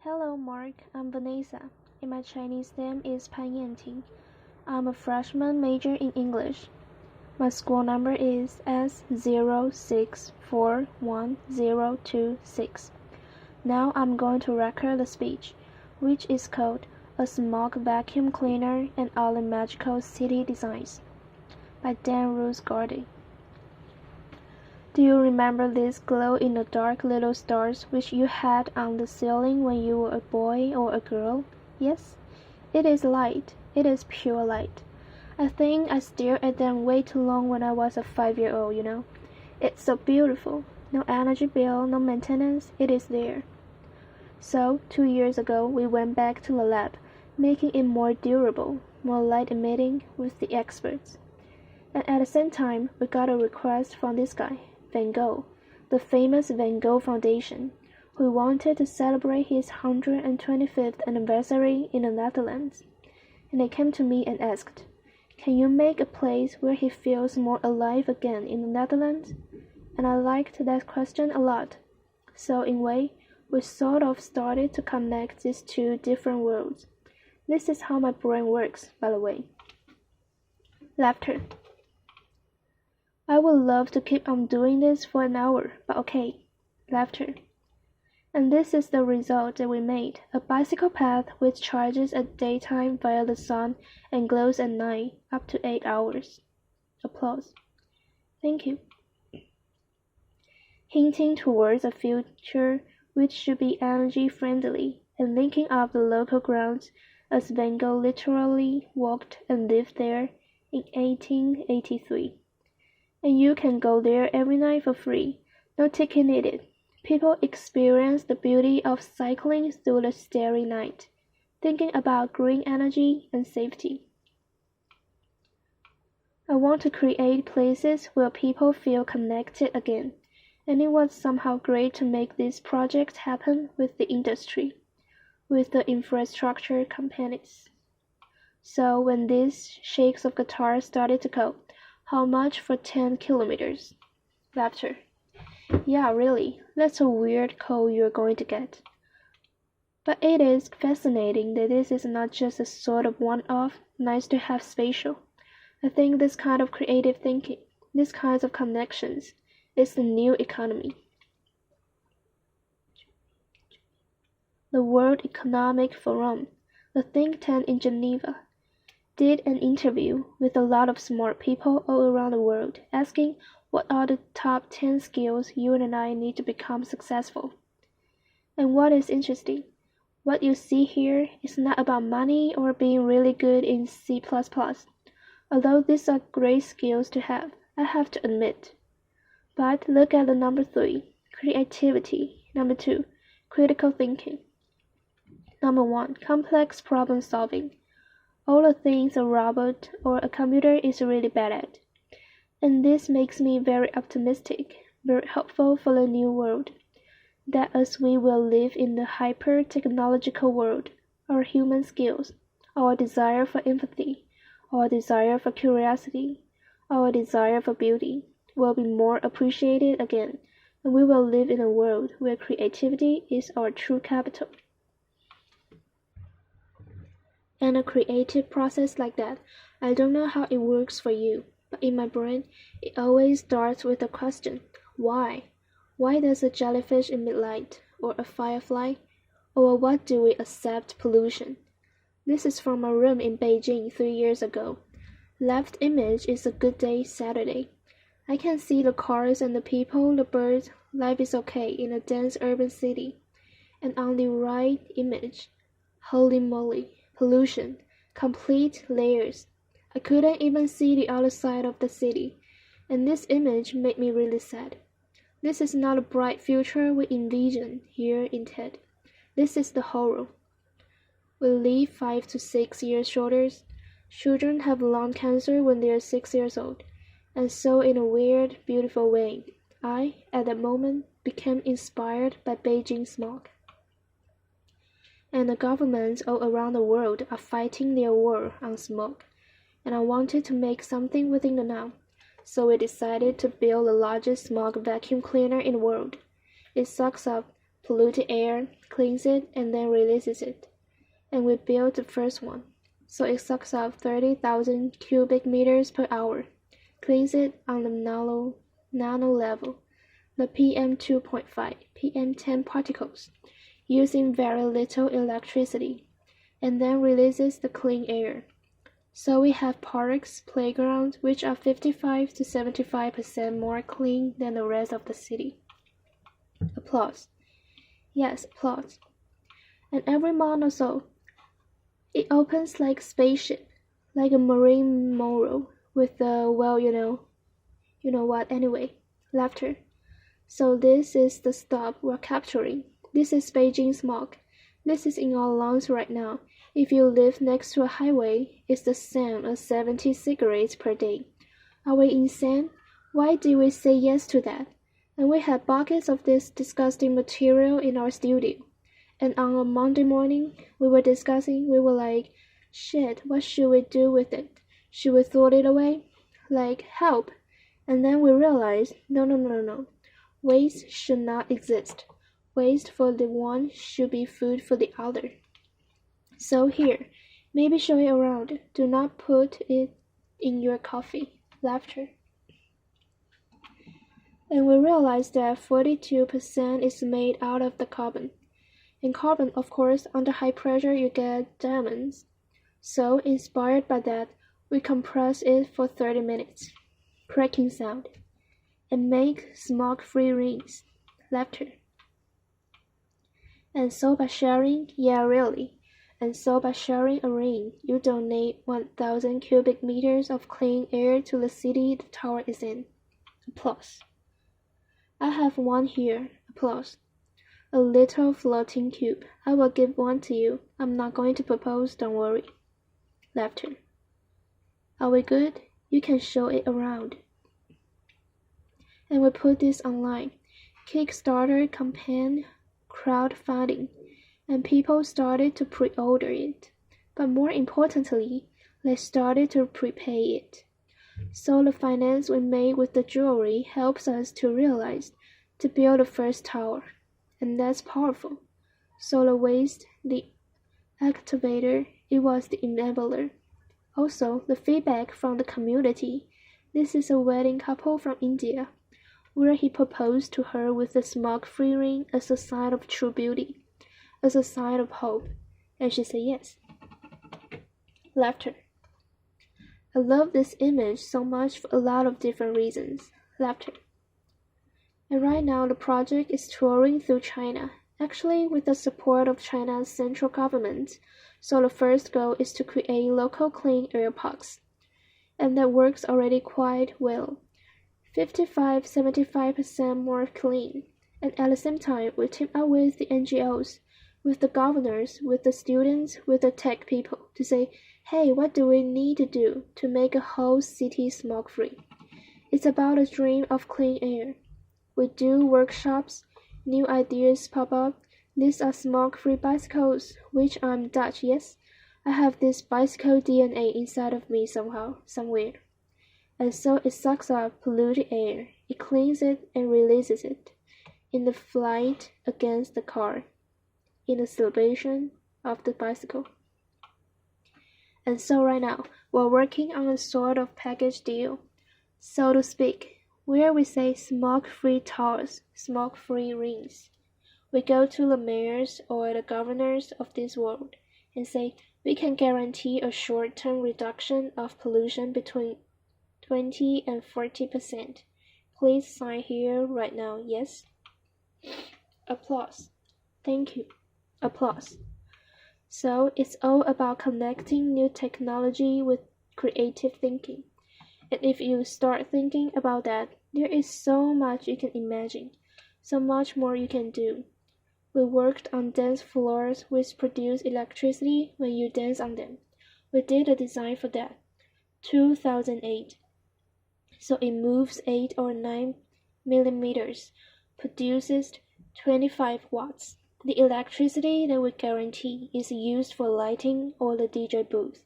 Hello, Mark. I'm Vanessa, and my Chinese name is Pan Yanting. I'm a freshman major in English. My school number is S06410026. Now I'm going to record the speech, which is called A Smog Vacuum Cleaner and Other Magical City Designs by Dan Roosegaarde. Do you remember these glow-in-the-dark little stars which you had on the ceiling when you were a boy or a girl? Yes? It is light. It is pure light. I think I stared at them way too long when I was a 5-year-old, you know. It's so beautiful. No energy bill, no maintenance. It is there. So, 2 years ago, we went back to the lab, making it more durable, more light-emitting with the experts. And at the same time, we got a request from this guy, Van Gogh, the famous Van Gogh Foundation, who wanted to celebrate his 125th anniversary in the Netherlands. And they came to me and asked, "Can you make a place where he feels more alive again in the Netherlands?" And I liked that question a lot. So in a way, we sort of started to connect these two different worlds. This is how my brain works, by the way. Laughter. I would love to keep on doing this for an hour, but okay. Laughter. And this is the result that we made, a bicycle path which charges at daytime via the sun and glows at night, up to 8 hours. Applause. Thank you. Hinting towards a future which should be energy-friendly and linking up the local grounds as Van Gogh literally walked and lived there in 1883. And you can go there every night for free, no ticket needed. People experience the beauty of cycling through the starry night, thinking about green energy and safety. I want to create places where people feel connected again, and it was somehow great to make this project happen with the industry, with the infrastructure companies. So when these shakes of guitar started to go, how much for 10 kilometers? Laughter. Yeah, really, that's a weird call you're going to get. But it is fascinating that this is not just a sort of one-off, nice-to-have spatial. I think this kind of creative thinking, these kinds of connections, is the new economy. The World Economic Forum, the think tank in Geneva, did an interview with a lot of smart people all around the world, asking what are the top 10 skills you and I need to become successful. And what is interesting, what you see here is not about money or being really good in C++, although these are great skills to have to admit. But look at the number 3, creativity. Number 2, critical thinking. Number 1, complex problem solving. All the things a robot or a computer is really bad at. And this makes me very optimistic, very hopeful for the new world. That as we will live in the hyper-technological world, our human skills, our desire for empathy, our desire for curiosity, our desire for beauty, will be more appreciated again, and we will live in a world where creativity is our true capital. And a creative process like that, I don't know how it works for you, but in my brain, it always starts with the question, why? Why does a jellyfish emit light, or a firefly, or what do we accept pollution? This is from my room in Beijing 3 years ago. Left image is a good day Saturday. I can see the cars and the people, the birds, life is okay in a dense urban city. And on the right image, holy moly. Pollution, complete layers. I couldn't even see the other side of the city, and this image made me really sad. This is not a bright future we envision here in TED. This is the horror. We live 5 to 6 years shorter. Children have lung cancer when they are 6 years old, and so in a weird, beautiful way, I, at that moment, became inspired by Beijing smog. And the governments all around the world are fighting their war on smoke, and I wanted to make something within the now, so we decided to build the largest smog vacuum cleaner in the world. It sucks up pollutes air, cleans it, and then releases it. And we built the first one. So it sucks up 30,000 cubic meters per hour, cleans it on the nano level, the PM2.5, PM10 particles, using very little electricity, and then releases the clean air. So we have parks, playgrounds, which are 55 to 75% more clean than the rest of the city. Applause. Yes, applause. And every month or so, it opens like a spaceship, like a marine moral, with the, well, you know what anyway, laughter. So this is the stop we're capturing. This is Beijing smog. This is in our lungs right now. If you live next to a highway, it's the same as 70 cigarettes per day. Are we insane? Why did we say yes to that? And we had buckets of this disgusting material in our studio. And on a Monday morning, we were like, shit, what should we do with it? Should we throw it away? Like, help. And then we realized, no. Waste should not exist. Waste for the one should be food for the other. So here, maybe show it around. Do not put it in your coffee. Laughter. And we realized that 42% is made out of the carbon. And carbon, of course, under high pressure you get diamonds. So, inspired by that, we compress it for 30 minutes. Cracking sound. And make smoke-free rings. Laughter. And so by sharing, yeah really, and so by sharing a ring, you donate 1,000 cubic meters of clean air to the city the tower is in. Applause. I have one here. Applause. A little floating cube. I will give one to you. I'm not going to propose, don't worry. Laughter. Are we good? You can show it around. And we put this online. Kickstarter campaign, crowdfunding, and people started to pre-order it. But more importantly, they started to prepay it. So the finance we made with the jewelry helps us to realize to build the first tower. And that's powerful. So the waste, the activator, it was the enabler. Also, the feedback from the community. This is a wedding couple from India, where he proposed to her with a smoke-free ring as a sign of true beauty, as a sign of hope, and she said yes. Laughter. I love this image so much for a lot of different reasons. Laughter. And right now the project is touring through China, actually with the support of China's central government. So the first goal is to create local clean air parks. And that works already quite well. 55-75% more clean. And at the same time, we team up with the NGOs, with the governors, with the students, with the tech people to say, hey, what do we need to do to make a whole city smoke-free? It's about a dream of clean air. We do workshops, new ideas pop up. These are smoke-free bicycles, which I'm Dutch, yes. I have this bicycle DNA inside of me somehow, somewhere. And so it sucks up polluted air, it cleans it and releases it, in the flight against the car, in the celebration of the bicycle. And so right now, we're working on a sort of package deal, so to speak, where we say smoke-free towers, smoke-free rings. We go to the mayors or the governors of this world and say, we can guarantee a short-term reduction of pollution between 20 and 40%. Please sign here right now, yes? Applause. Thank you. Applause. So it's all about connecting new technology with creative thinking. And if you start thinking about that, there is so much you can imagine, so much more you can do. We worked on dance floors which produce electricity when you dance on them. We did a design for that. 2008. So it moves 8 or 9 millimeters, produces 25 watts. The electricity that we guarantee is used for lighting or the DJ booth.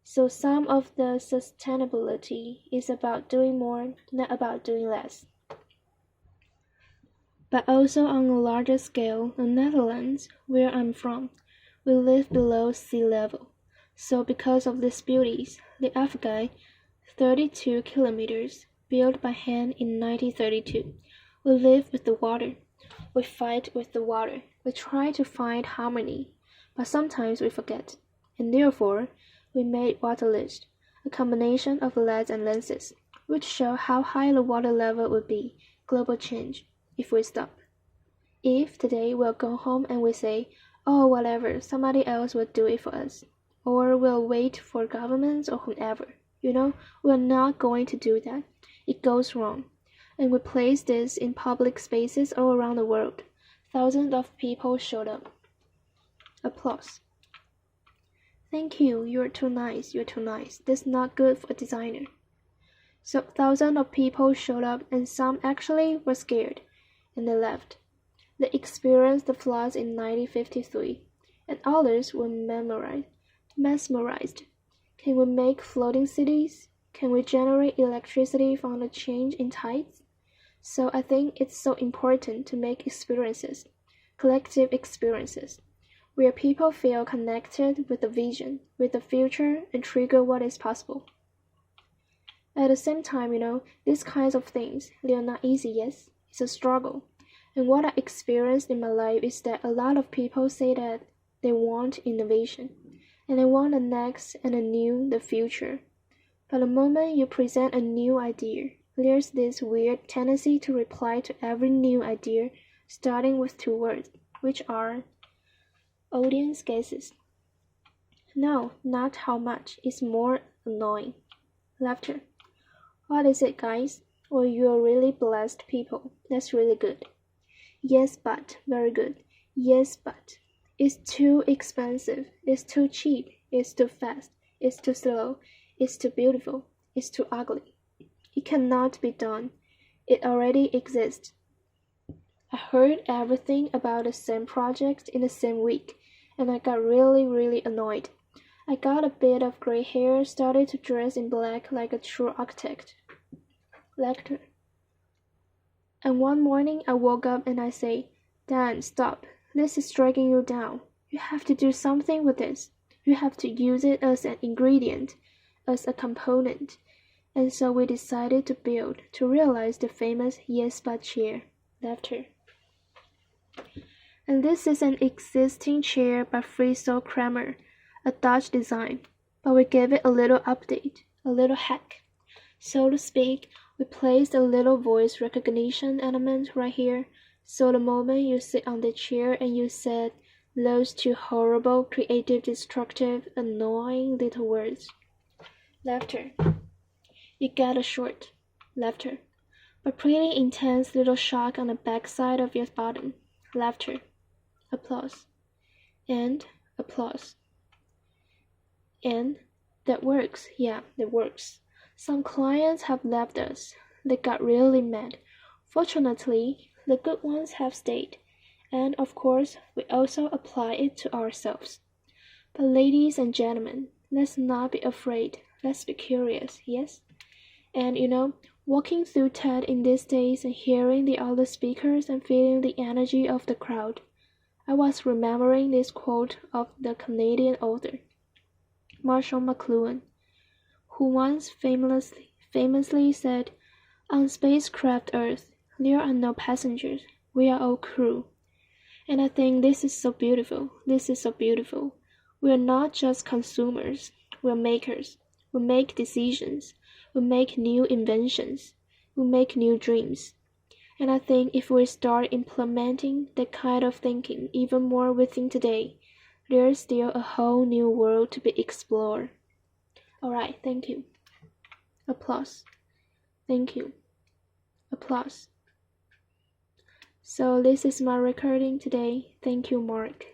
So some of the sustainability is about doing more, not about doing less. But also on a larger scale, in the Netherlands, where I'm from, we live below sea level. So because of these beauties, the Afghai, 32 kilometers, built by hand in 1932, we live with the water. We fight with the water. We try to find harmony, but sometimes we forget. And therefore, we made waterlist, a combination of LEDs and lenses, which show how high the water level would be, global change, if we stop. If today we'll go home and we say, oh, whatever, somebody else will do it for us, or we'll wait for governments or whoever, we're not going to do that. It goes wrong. And we placed this in public spaces all around the world. Thousands of people showed up. Applause. Thank you, you're too nice, That's not good for a designer. So thousands of people showed up and some actually were scared, and they left. They experienced the floods in 1953, and others were mesmerized. Can we make floating cities? Can we generate electricity from the change in tides? So I think it's so important to make experiences, collective experiences, where people feel connected with the vision, with the future, and trigger what is possible. At the same time, these kinds of things, they are not easy, yes? It's a struggle. And what I experienced in my life is that a lot of people say that they want innovation, and they want the next and the new, the future. But the moment you present a new idea, there's this weird tendency to reply to every new idea starting with 2 words, which are audience guesses. No, not how much, it's more annoying. Laughter. What is it, guys? Well, you're really blessed people. That's really good. Yes, but. Very good. Yes, but. It's too expensive. It's too cheap. It's too fast. It's too slow. It's too beautiful. It's too ugly. It cannot be done. It already exists. I heard everything about the same project in the same week, and I got really annoyed. I got a bit of gray hair, started to dress in black like a true architect. Lecture. And one morning I woke up and I say, Dan, stop. This is dragging you down. You have to do something with this. You have to use it as an ingredient, as a component. And so we decided to realize the famous yes but chair. Laughter. And this is an existing chair by Friso Kramer, a Dutch design, but we gave it a little update, a little hack. So to speak, we placed a little voice recognition element right here, so the moment you sit on the chair and you said those 2 horrible, creative, destructive, annoying little words. Laughter. You get a short laughter, but pretty intense little shock on the backside of your bottom. Laughter. Applause. And applause. And that works. Yeah, that works. Some clients have left us. They got really mad. Fortunately, the good ones have stayed. And of course, we also apply it to ourselves. But ladies and gentlemen, let's not be afraid. Let's be curious, yes? And walking through TED in these days and hearing the other speakers and feeling the energy of the crowd, I was remembering this quote of the Canadian author, Marshall McLuhan, who once famously said, on spacecraft Earth, there are no passengers, we are all crew. And I think this is so beautiful. We are not just consumers, we are makers. We make decisions. We make new inventions. We make new dreams. And I think if we start implementing that kind of thinking even more within today, there's still a whole new world to be explored. Alright, thank you. Applause. Thank you. Applause. So this is my recording today. Thank you, Mark.